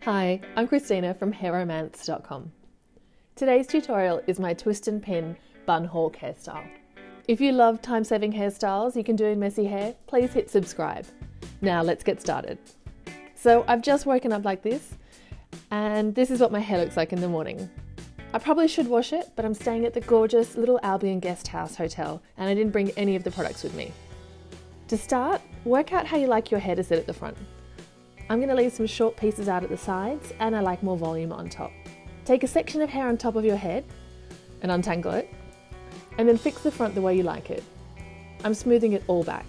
Hi, I'm Christina from hairromance.com. Today's tutorial is my twist and pin Bun-Hawk hairstyle. If you love time-saving hairstyles you can do in messy hair, please hit subscribe. Now let's get started. So I've just woken up like this, and this is what my hair looks like in the morning. I probably should wash it, but I'm staying at the gorgeous Little Albion Guest House Hotel and I didn't bring any of the products with me. To start, work out how you like your hair to sit at the front. I'm going to leave some short pieces out at the sides and I like more volume on top. Take a section of hair on top of your head and untangle it, and then fix the front the way you like it. I'm smoothing it all back.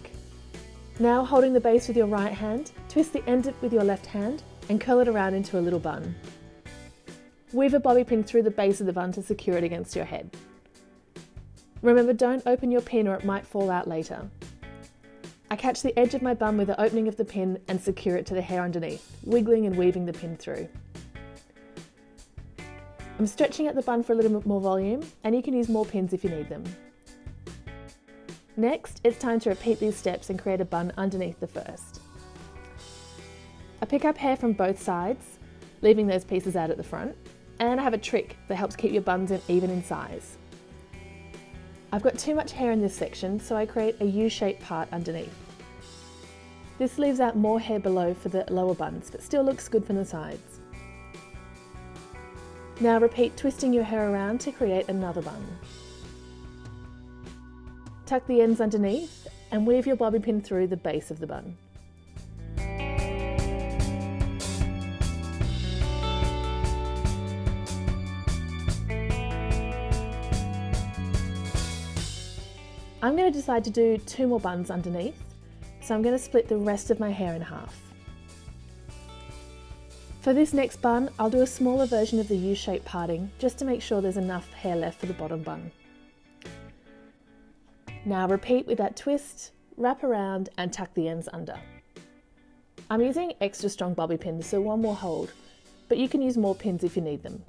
Now, holding the base with your right hand, twist the end with your left hand and curl it around into a little bun. Weave a bobby pin through the base of the bun to secure it against your head. Remember, don't open your pin or it might fall out later. I catch the edge of my bun with the opening of the pin and secure it to the hair underneath, wiggling and weaving the pin through. I'm stretching out the bun for a little bit more volume, and you can use more pins if you need them. Next, it's time to repeat these steps and create a bun underneath the first. I pick up hair from both sides, leaving those pieces out at the front, and I have a trick that helps keep your buns even in size. I've got too much hair in this section, so I create a U-shaped part underneath. This leaves out more hair below for the lower buns, but still looks good from the sides. Now repeat twisting your hair around to create another bun. Tuck the ends underneath and weave your bobby pin through the base of the bun. I'm going to decide to do 2 more buns underneath, so I'm going to split the rest of my hair in half. For this next bun, I'll do a smaller version of the U-shaped parting, just to make sure there's enough hair left for the bottom bun. Now repeat with that twist, wrap around and tuck the ends under. I'm using extra strong bobby pins, so one will hold, but you can use more pins if you need them.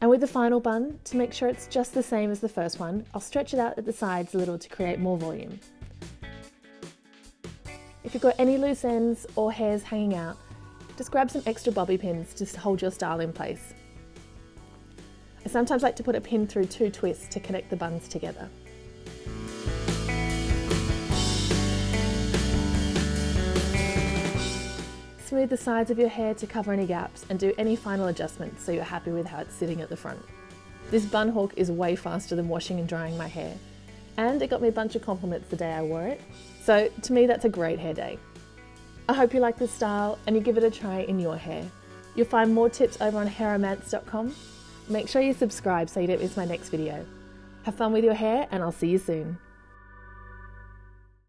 And with the final bun, to make sure it's just the same as the first one, I'll stretch it out at the sides a little to create more volume. If you've got any loose ends or hairs hanging out, just grab some extra bobby pins to hold your style in place. I sometimes like to put a pin through 2 twists to connect the buns together. Smooth the sides of your hair to cover any gaps and do any final adjustments so you're happy with how it's sitting at the front. This Bun-Hawk is way faster than washing and drying my hair, and it got me a bunch of compliments the day I wore it, so to me that's a great hair day. I hope you like this style and you give it a try in your hair. You'll find more tips over on hairromance.com. Make sure you subscribe so you don't miss my next video. Have fun with your hair and I'll see you soon.